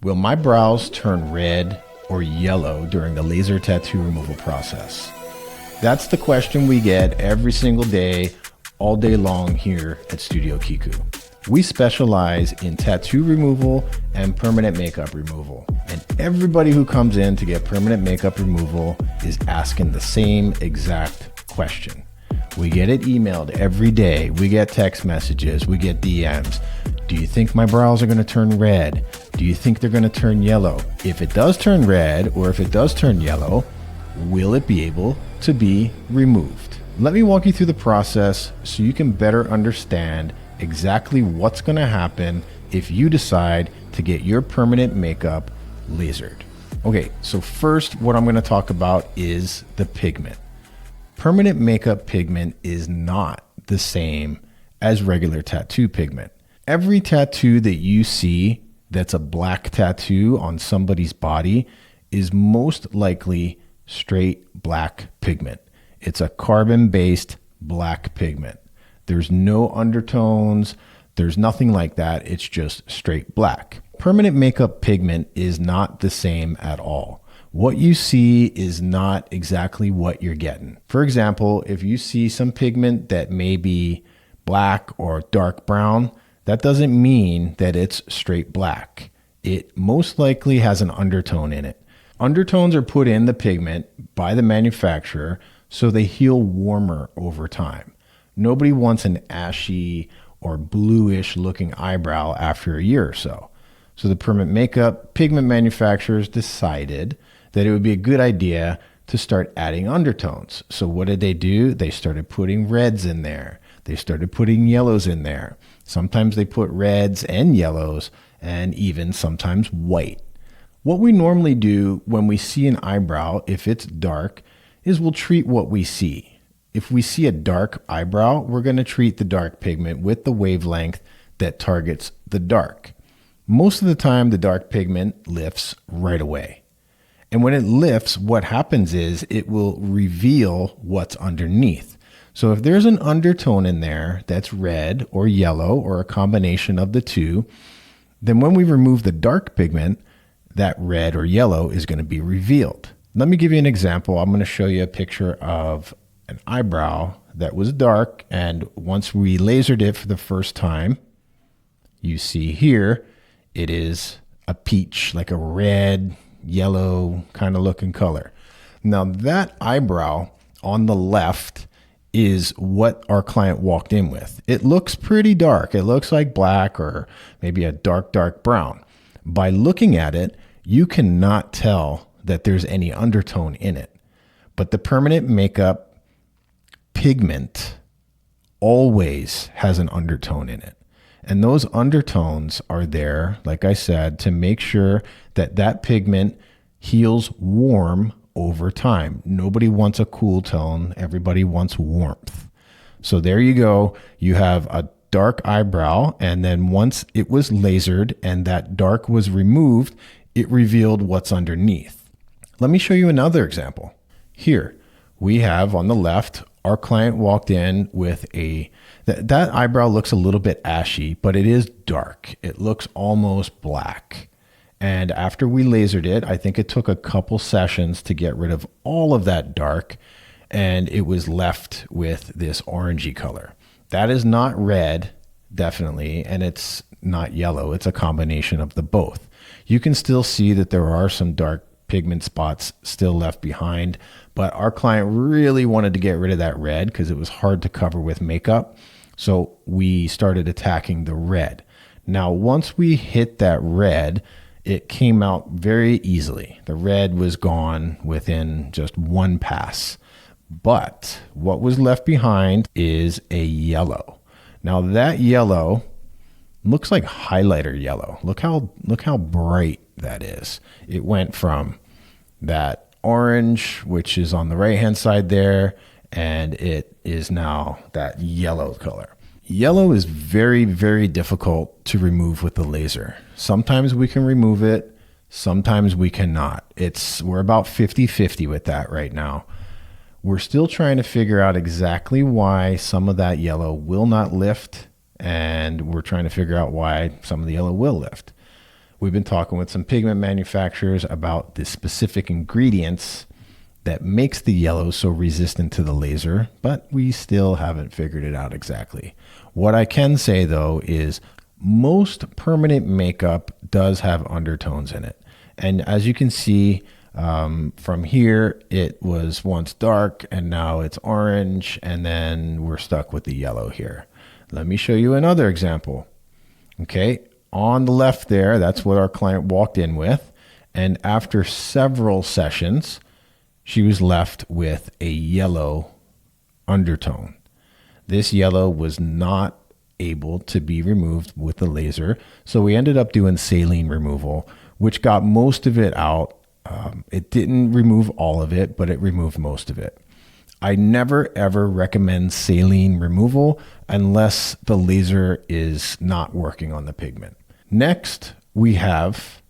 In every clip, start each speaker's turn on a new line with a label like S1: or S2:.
S1: Will my brows turn red or yellow during the laser tattoo removal process? That's the question we get every single day, all day long here at Studio Kiku. We specialize in tattoo removal and permanent makeup removal. And everybody who comes in to get permanent makeup removal is asking the same exact question. We get it emailed every day. We get text messages. We get DMs. Do you think my brows are going to turn red? Do you think they're going to turn yellow? If it does turn red or if it does turn yellow, will it be able to be removed? Let me walk you through the process so you can better understand exactly what's going to happen if you decide to get your permanent makeup lasered. Okay, so first what I'm going to talk about is the pigment. Permanent makeup pigment is not the same as regular tattoo pigment. Every tattoo that you see that's a black tattoo on somebody's body is most likely straight black pigment. It's a carbon-based black pigment. There's no undertones. There's nothing like that. It's just straight black. Permanent makeup pigment is not the same at all. What you see is not exactly what you're getting. For example, if you see some pigment that may be black or dark brown, that doesn't mean that it's straight black. It most likely has an undertone in it. Undertones are put in the pigment by the manufacturer so they heal warmer over time. Nobody wants an ashy or bluish looking eyebrow after a year or so. So the permanent makeup pigment manufacturers decided that it would be a good idea to start adding undertones. So what did they do? They started putting reds in there. They started putting yellows in there. Sometimes they put reds and yellows and even sometimes white. What we normally do when we see an eyebrow, if it's dark, is we'll treat what we see. If we see a dark eyebrow, we're going to treat the dark pigment with the wavelength that targets the dark. Most of the time, the dark pigment lifts right away. And when it lifts, what happens is it will reveal what's underneath. So if there's an undertone in there that's red or yellow or a combination of the two, then when we remove the dark pigment, that red or yellow is going to be revealed. Let me give you an example. I'm going to show you a picture of an eyebrow that was dark, and once we lasered it for the first time, you see here, it is a peach, like a red, yellow kind of looking color. Now that eyebrow on the left is what our client walked in with. It looks pretty dark. It looks like black or maybe a dark brown. By looking at it, you cannot tell that there's any undertone in it. But the permanent makeup pigment always has an undertone in it. And those undertones are there, like I said, to make sure that that pigment heals warm over time. Nobody wants a cool tone. Everybody wants warmth. So there you go. You have a dark eyebrow, and then once it was lasered and that dark was removed, it revealed what's underneath. Let me show you another example. Here we have on the left, our client walked in with that eyebrow looks a little bit ashy, but it is dark. It looks almost black. And after we lasered it, I think it took a couple sessions to get rid of all of that dark, and it was left with this orangey color. That is not red, definitely, and it's not yellow. It's a combination of the both. You can still see that there are some dark pigment spots still left behind, but our client really wanted to get rid of that red because it was hard to cover with makeup. So we started attacking the red. Now, once we hit that red, it came out very easily. The red was gone within just one pass. But what was left behind is a yellow. Now that yellow looks like highlighter yellow. Look how bright that is. It went from that orange, which is on the right-hand side there, and it is now that yellow color. Yellow is very, very difficult to remove with the laser. Sometimes we can remove it, sometimes we cannot. We're about 50-50 with that right now. We're still trying to figure out exactly why some of that yellow will not lift, and we're trying to figure out why some of the yellow will lift. We've been talking with some pigment manufacturers about the specific ingredients that makes the yellow so resistant to the laser, but we still haven't figured it out exactly. What I can say though is most permanent makeup does have undertones in it. And as you can see from here, it was once dark and now it's orange, and then we're stuck with the yellow here. Let me show you another example. Okay, on the left there, that's what our client walked in with. And after several sessions, she was left with a yellow undertone. This yellow was not able to be removed with the laser. So we ended up doing saline removal, which got most of it out. It didn't remove all of it, but it removed most of it. I never ever recommend saline removal unless the laser is not working on the pigment. Next, we have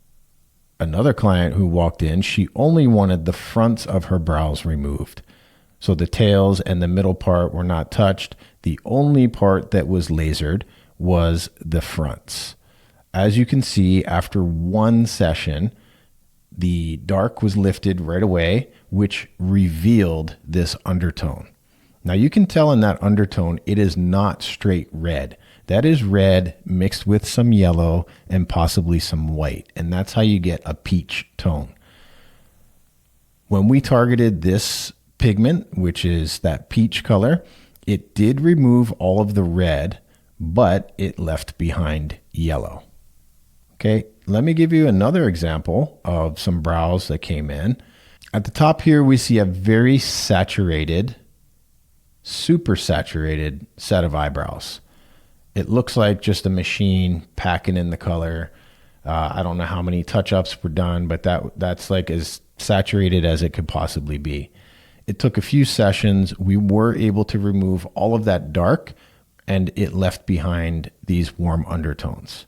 S1: another client who walked in. She only wanted the fronts of her brows removed. So the tails and the middle part were not touched. The only part that was lasered was the fronts. As you can see, after one session, the dark was lifted right away, which revealed this undertone. Now you can tell in that undertone, it is not straight red. That is red mixed with some yellow and possibly some white. And that's how you get a peach tone. When we targeted this pigment, which is that peach color, it did remove all of the red, but it left behind yellow. Okay, let me give you another example of some brows that came in. At the top here, we see a very saturated, super saturated set of eyebrows. It looks like just a machine packing in the color. I don't know how many touch-ups were done, but that's like as saturated as it could possibly be. It took a few sessions. We were able to remove all of that dark, and it left behind these warm undertones.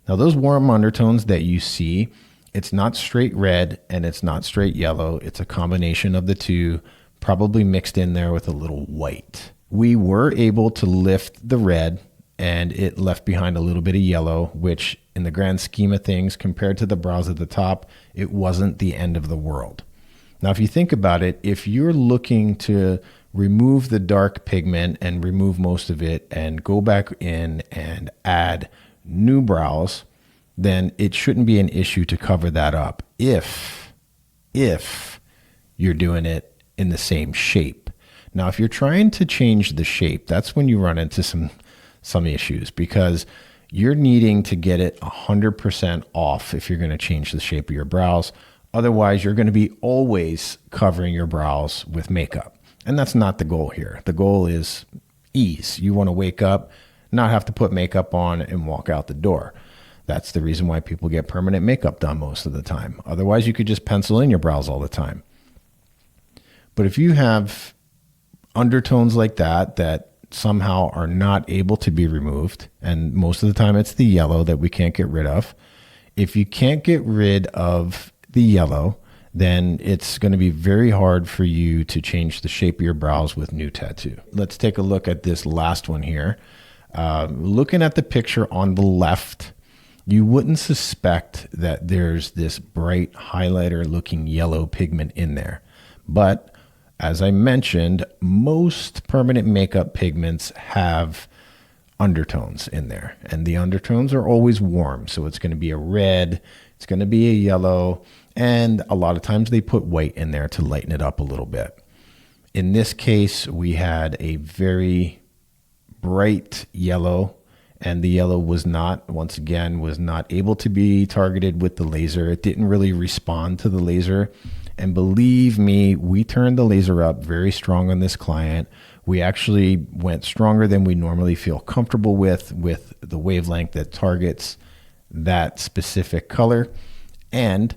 S1: Now, those warm undertones that you see, it's not straight red and it's not straight yellow. It's a combination of the two, probably mixed in there with a little white. We were able to lift the red, and it left behind a little bit of yellow, which in the grand scheme of things, compared to the brows at the top, it wasn't the end of the world. Now, if you think about it, if you're looking to remove the dark pigment and remove most of it and go back in and add new brows, then it shouldn't be an issue to cover that up if you're doing it in the same shape. Now, if you're trying to change the shape, that's when you run into some issues, because you're needing to get it 100% off if you're going to change the shape of your brows. Otherwise, you're going to be always covering your brows with makeup. And that's not the goal here. The goal is ease. You want to wake up, not have to put makeup on and walk out the door. That's the reason why people get permanent makeup done most of the time. Otherwise, you could just pencil in your brows all the time. But if you have undertones like that somehow are not able to be removed, and most of the time it's the yellow that we can't get rid of. If you can't get rid of the yellow, then it's going to be very hard for you to change the shape of your brows with new tattoo. Let's take a look at this last one here. Looking at the picture on the left, you wouldn't suspect that there's this bright highlighter looking yellow pigment in there. But as I mentioned, most permanent makeup pigments have undertones in there, and the undertones are always warm. So it's going to be a red, it's going to be a yellow, and a lot of times they put white in there to lighten it up a little bit. In this case, we had a very bright yellow, and the yellow was not able to be targeted with the laser. It didn't really respond to the laser. And believe me, we turned the laser up very strong on this client. We actually went stronger than we normally feel comfortable with the wavelength that targets that specific color, and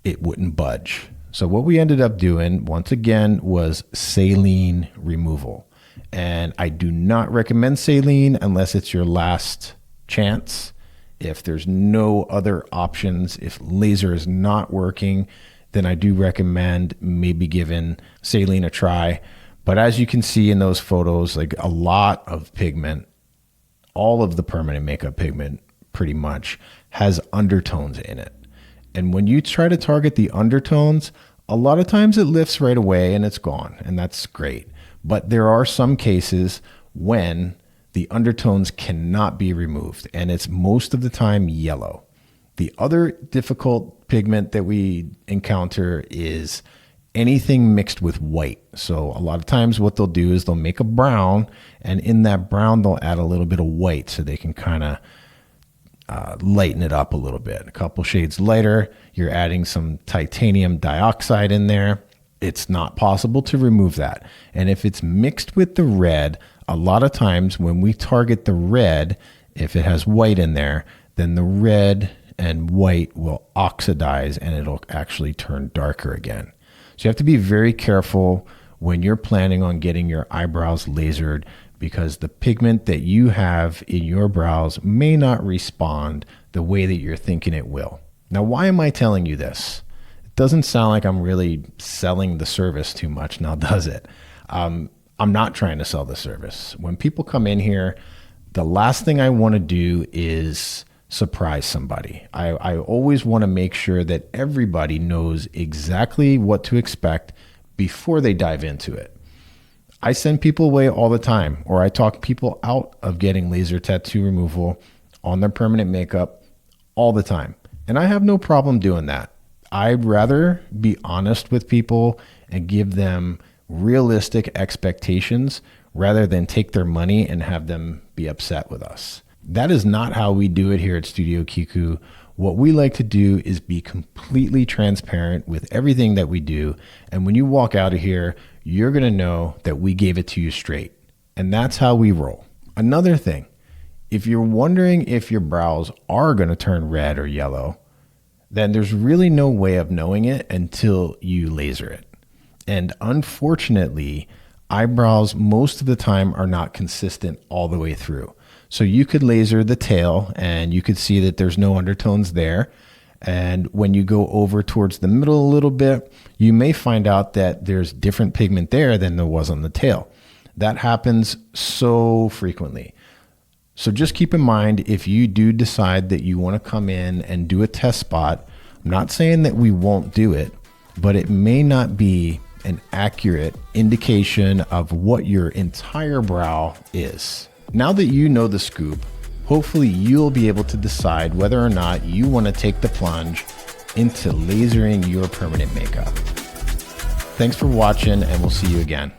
S1: it wouldn't budge. So what we ended up doing, once again, was saline removal. And I do not recommend saline unless it's your last chance. If there's no other options, if laser is not working, then I do recommend maybe giving saline a try. But as you can see in those photos, like a lot of pigment, all of the permanent makeup pigment pretty much has undertones in it. And when you try to target the undertones, a lot of times it lifts right away and it's gone, and that's great. But there are some cases when the undertones cannot be removed, and it's most of the time yellow. The other difficult pigment that we encounter is anything mixed with white. So a lot of times what they'll do is they'll make a brown, and in that brown they'll add a little bit of white so they can kind of lighten it up a little bit. A couple shades lighter, you're adding some titanium dioxide in there. It's not possible to remove that. And if it's mixed with the red, a lot of times when we target the red, if it has white in there, then the red and white will oxidize and it'll actually turn darker again. So you have to be very careful when you're planning on getting your eyebrows lasered, because the pigment that you have in your brows may not respond the way that you're thinking it will. Now, why am I telling you this? It doesn't sound like I'm really selling the service too much, now does it? I'm not trying to sell the service. When people come in here, the last thing I want to do is surprise somebody. I always want to make sure that everybody knows exactly what to expect before they dive into it. I send people away all the time, or I talk people out of getting laser tattoo removal on their permanent makeup all the time. And I have no problem doing that. I'd rather be honest with people and give them realistic expectations rather than take their money and have them be upset with us. That is not how we do it here at Studio Kiku. What we like to do is be completely transparent with everything that we do. And when you walk out of here, you're going to know that we gave it to you straight. And that's how we roll. Another thing, if you're wondering if your brows are going to turn red or yellow, then there's really no way of knowing it until you laser it. And unfortunately, eyebrows most of the time are not consistent all the way through. So you could laser the tail and you could see that there's no undertones there. And when you go over towards the middle a little bit, you may find out that there's different pigment there than there was on the tail. That happens so frequently. So just keep in mind, if you do decide that you want to come in and do a test spot, I'm not saying that we won't do it, but it may not be an accurate indication of what your entire brow is. Now that you know the scoop, hopefully you'll be able to decide whether or not you want to take the plunge into lasering your permanent makeup. Thanks for watching, and we'll see you again.